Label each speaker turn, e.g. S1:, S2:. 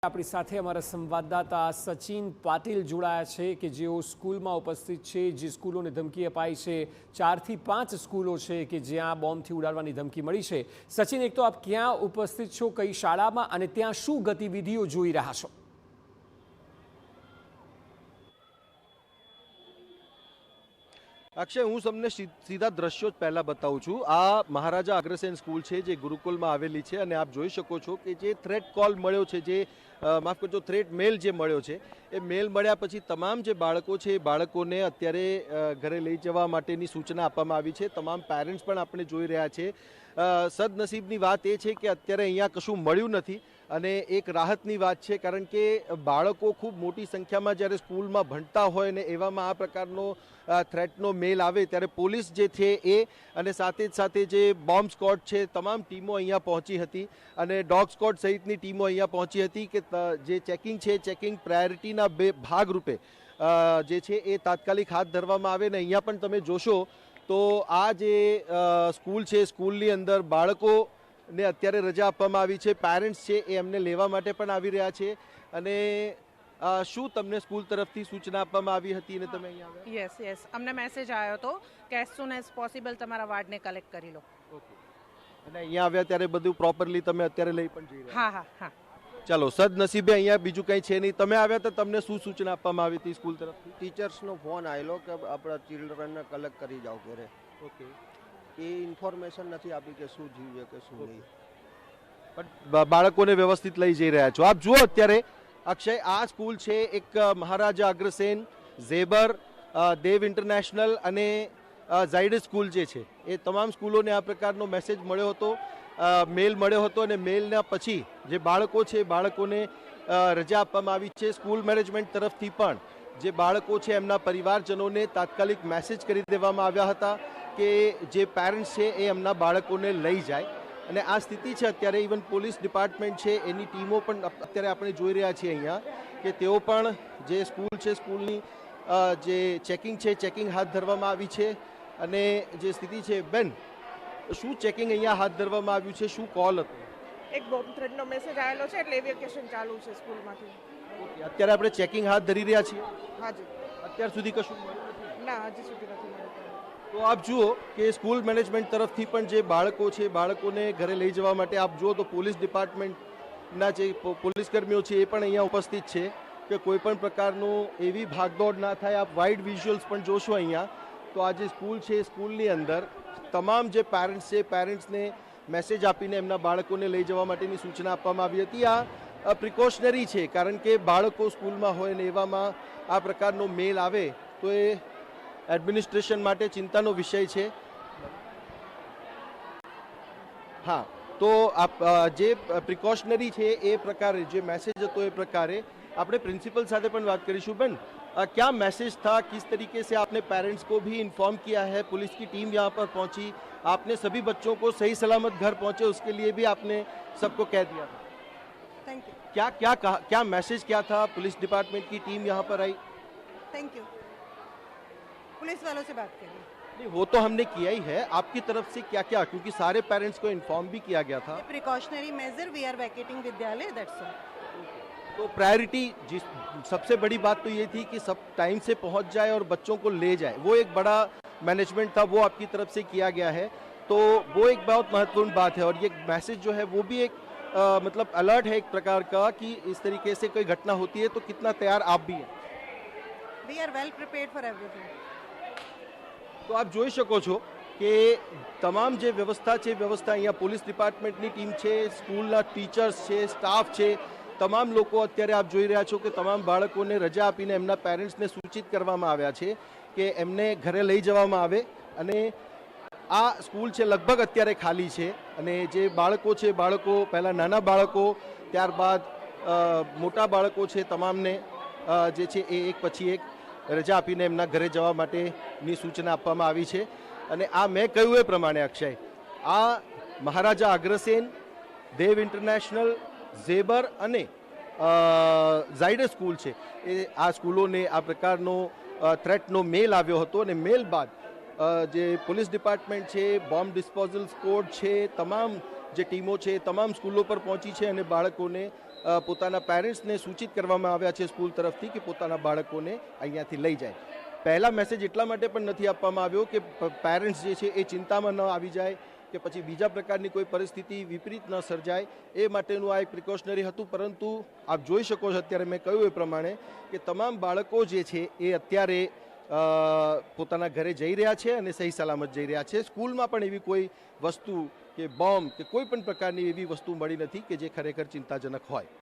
S1: આપણી સાથે અમારા સંવાદદાતા સચિન પાટીલ જોડાયા છે કે જેઓ સ્કૂલમાં ઉપસ્થિત છે, જે સ્કૂલોને ધમકી અપાઈ છે 4 થી 5 સ્કૂલો છે કે જ્યાં બોમ્બથી ઉડાડવાની ધમકી મળી છે। સચિન, એક તો આપ ક્યાં ઉપસ્થિત છો, કઈ શાળામાં, અને ત્યાં શું ગતિવિધિઓ જોઈ રહ્યા છો?
S2: अक्षय, हूँ તમને સીધા દ્રશ્યો જ પહેલા બતાવું છું। આ મહારાજા અગ્રસેન સ્કૂલ છે જે ગુરુકુલમાં આવેલી છે અને આપ જોઈ શકો છો કે જે થ્રેટ કોલ મળ્યો છે, જે માફ કરજો થ્રેટ મેલ જે મળ્યો છે, એ મેલ મળ્યા પછી તમામ જે બાળકો છે એ બાળકોને અત્યારે ઘરે લઈ જવા માટેની સૂચના આપવામાં આવી છે। તમામ પેરેન્ટ્સ પણ આપણે જોઈ રહ્યા છે। સદનસીબની વાત એ છે કે અત્યારે અહીંયા કશું મળ્યું નથી અને એક રાહતની વાત છે, કારણ કે બાળકો ખૂબ મોટી સંખ્યામાં જ્યારે સ્કૂલમાં ભણતા હોય ને એવામાં આ પ્રકારનો થ્રેટનો મેલ આવે ત્યારે પોલીસ જે છે એ અને સાથે જ સાથે જે બોમ્બ સ્ક્વોડ છે તમામ ટીમો અહીંયા પહોંચી હતી અને ડોગ સ્ક્વોડ સહિતની ટીમો અહીંયા પહોંચી હતી કે જે ચેકિંગ છે, ચેકિંગ પ્રાયોરિટીના ભાગરૂપે જે છે એ તાત્કાલિક હાથ ધરવામાં આવે। ને અહીંયા પણ તમે જોશો તો આ જે સ્કૂલ છે, સ્કૂલની અંદર બાળકોને અત્યારે રજા આપવામાં આવી છે। પેરેન્ટ્સ છે એ એમને લેવા માટે પણ આવી રહ્યા છે। અને શું તમને સ્કૂલ તરફથી સૂચના આપવામાં આવી હતી અને તમે અહીંયા આવ્યા?
S3: યસ, અમને મેસેજ આવ્યો હતો કે એઝ સૂન એઝ પોસિબલ તમારા વાર્ડને કલેક્ટ કરી લો।
S2: ઓકે, અને અહીંયા આવ્યા ત્યારે બધું પ્રોપરલી તમે અત્યારે લઈ પણ જઈ રહ્યા?
S3: હા।
S2: ચાલો, સદનસીબે અહીંયા બીજું કંઈ છે નહીં। તમે આવ્યા તો તમને શું સૂચના આપવામાં આવી હતી સ્કૂલ તરફથી?
S4: ટીચર્સનો ફોન આવેલો કે આપણા ચિલ્ડ્રનને કલેક્ટ કરી જાઓ ઘરે।
S2: ઓકે,
S4: એ ઇન્ફોર્મેશન નથી આપી કે શું જીવે કે શું નહીં,
S2: પણ બાળકોને વ્યવસ્થિત લઈ જઈ રહ્યા છો। આપ જુઓ અત્યારે અક્ષય, આ સ્કૂલ છે એક મહારાજા અગ્રસેન, ઝેબર, દેવ ઇન્ટરનેશનલ અને ઝાયડસ સ્કૂલ જે છે એ તમામ સ્કૂલોને આ પ્રકારનો મેસેજ મળ્યો હતો, મેલ મળ્યો હતો અને મેલના પછી જે બાળકો છે બાળકોને રજા આપવામાં આવી છે। સ્કૂલ મેનેજમેન્ટ તરફથી પણ જે બાળકો છે એમના પરિવારજનોને તાત્કાલિક મેસેજ કરી દેવામાં આવ્યા હતા કે જે પેરેન્ટ્સ છે એ એમના બાળકોને લઈ જાય। અને આ સ્થિતિ છે અત્યારે। ઇવન પોલીસ ડિપાર્ટમેન્ટ છે એની ટીમો પણ અત્યારે આપણે જોઈ રહ્યા છીએ અહીંયા કે તેઓ પણ જે સ્કૂલ છે સ્કૂલની જે ચેકિંગ છે, ચેકિંગ હાથ ધરવામાં આવી છે। અને જે સ્થિતિ છે, બેન, શું ચેકિંગ અહીંયા હાથ ધરવામાં આવ્યું છે? શું કોલ હતો?
S3: એક બોમ્બ થ્રેટનો મેસેજ આવેલો છે એટલે એવિક્યુએશન ચાલુ છે સ્કૂલમાંથી।
S2: ઓકે, અત્યારે આપણે ચેકિંગ હાથ ધરી રહ્યા છીએ?
S3: હાજી।
S2: અત્યાર સુધી કશું મળ્યું નથી?
S3: ના, હજી સુધી નથી મળ્યું।
S2: તો આપ જુઓ કે સ્કૂલ મેનેજમેન્ટ તરફથી પણ જે બાળકો છે બાળકોને ઘરે લઈ જવા માટે આપ જુઓ તો પોલીસ ડિપાર્ટમેન્ટના જે પોલીસ કર્મીઓ છે એ પણ અહીંયા ઉપસ્થિત છે કે કોઈ પણ પ્રકારનું એવી ભાગદોડ ના થાય। આપ વાઇડ વિઝ્યુઅલ્સ પણ જોશો અહીંયા તો આ જે સ્કૂલ છે સ્કૂલની અંદર તમામ જે પેરેન્ટ્સ છે પેરેન્ટ્સને મેસેજ આપીને એમના બાળકોને લઈ જવા માટેની સૂચના આપવામાં આવી હતી। આ પ્રિકોશનરી છે, કારણ કે બાળકો સ્કૂલમાં હોય ને એવામાં આ પ્રકારનો મેલ આવે તો એ એડમિનિસ્ટ્રેશન માટે ચિંતાનો વિષય છે। હા, તો જે પ્રિકોશનરી છે એ પ્રકારે જે મેसेज હતો એ પ્રકારે આપણે प्रिंसिपल સાથે પણ बात કરીશું। બેન, क्या मैसेज था, किस तरीके से आपने पेरेंट्स को भी इन्फॉर्म किया है? पुलिस की टीम यहाँ पर पहुँची, आपने सभी बच्चों को सही सलामत घर पहुँचे उसके लिए भी आपने सबको कह दिया था?
S3: Thank you.
S2: क्या क्या कहा, क्या मैसेज क्या था? पुलिस डिपार्टमेंट की टीम यहाँ पर आई?
S3: Thank you. पुलिस वालों से बात करिए।
S2: नहीं, वो तो हमने किया ही है। आपकी तरफ से क्या क्या, क्योंकि सारे पेरेंट्स को इन्फॉर्म भी किया गया था।
S3: प्रिकॉशनरी मेजर, वी आर वैकेटिंग विद्यालय, दैट्स ऑल।
S2: तो प्रायोरिटी जिस सबसे बड़ी बात तो ये थी कि सब टाइम से पहुंच जाए और बच्चों को ले जाए, वो एक बड़ा मैनेजमेंट था, वो आपकी तरफ से किया गया है। तो वो एक बहुत महत्वपूर्ण बात है और ये मैसेज जो है वो भी एक मतलब अलर्ट है एक प्रकार का कि इस तरीके से कोई घटना होती है तो कितना तैयार आप भी हैं?
S3: We are well prepared for everything.
S2: તો આપ જોઈ શકો છો કે તમામ જે વ્યવસ્થા છે વ્યવસ્થા અહીંયા પોલીસ ડિપાર્ટમેન્ટની ટીમ છે, સ્કૂલના ટીચર્સ છે, સ્ટાફ છે, તમામ લોકો અત્યારે આપ જોઈ રહ્યા છો કે તમામ બાળકોને રજા આપીને એમના પેરેન્ટ્સને સૂચિત કરવામાં આવ્યા છે કે એમને ઘરે લઈ જવામાં આવે। અને આ સ્કૂલ છે લગભગ અત્યારે ખાલી છે અને જે બાળકો છે બાળકો પહેલાં નાના બાળકો ત્યારબાદ મોટા બાળકો છે તમામને જે છે એ એક પછી એક રજા આપીને એમના ઘરે જવા માટેની સૂચના આપવામાં આવી છે। અને આ મેં કહ્યું એ પ્રમાણે અક્ષય, આ મહારાજા અગ્રસેન, દેવ ઇન્ટરનેશનલ, ઝેબર અને ઝાયડસ સ્કૂલ છે એ આ સ્કૂલોને આ પ્રકારનો થ્રેટનો મેલ આવ્યો હતો અને મેલ બાદ જે પોલીસ ડિપાર્ટમેન્ટ છે, બોમ્બ ડિસ્પોઝલ સ્ક્વોડ છે, તમામ જે ટીમો છે એ તમામ સ્કૂલો પર પહોંચી છે અને બાળકોને પોતાના પેરેન્ટ્સને સૂચિત કરવામાં આવ્યા છે સ્કૂલ તરફથી કે પોતાના બાળકોને અહીંયાથી લઈ જાય. પહેલા મેસેજ એટલા માટે પણ નથી આપવામાં આવ્યો કે પેરેન્ટ્સ જે છે એ ચિંતામાં ન આવી જાય કે પછી બીજા પ્રકારની કોઈ પરિસ્થિતિ વિપરીત ન સર્જાય એ માટેનું આ એક પ્રિકોશનરી હતું. પરંતુ આપ જોઈ શકો છો અત્યારે મેં કહ્યું એ પ્રમાણે કે તમામ બાળકો જે છે એ અત્યારે પોતાના ઘરે જઈ રહ્યા છે અને સહી સલામત જઈ રહ્યા છે. સ્કૂલમાં પણ એવી કોઈ વસ્તુ કે બોમ્બ કે કોઈ પણ પ્રકારની એવી વસ્તુ મળી નથી કે જે ખરેખર ચિંતાજનક હોય.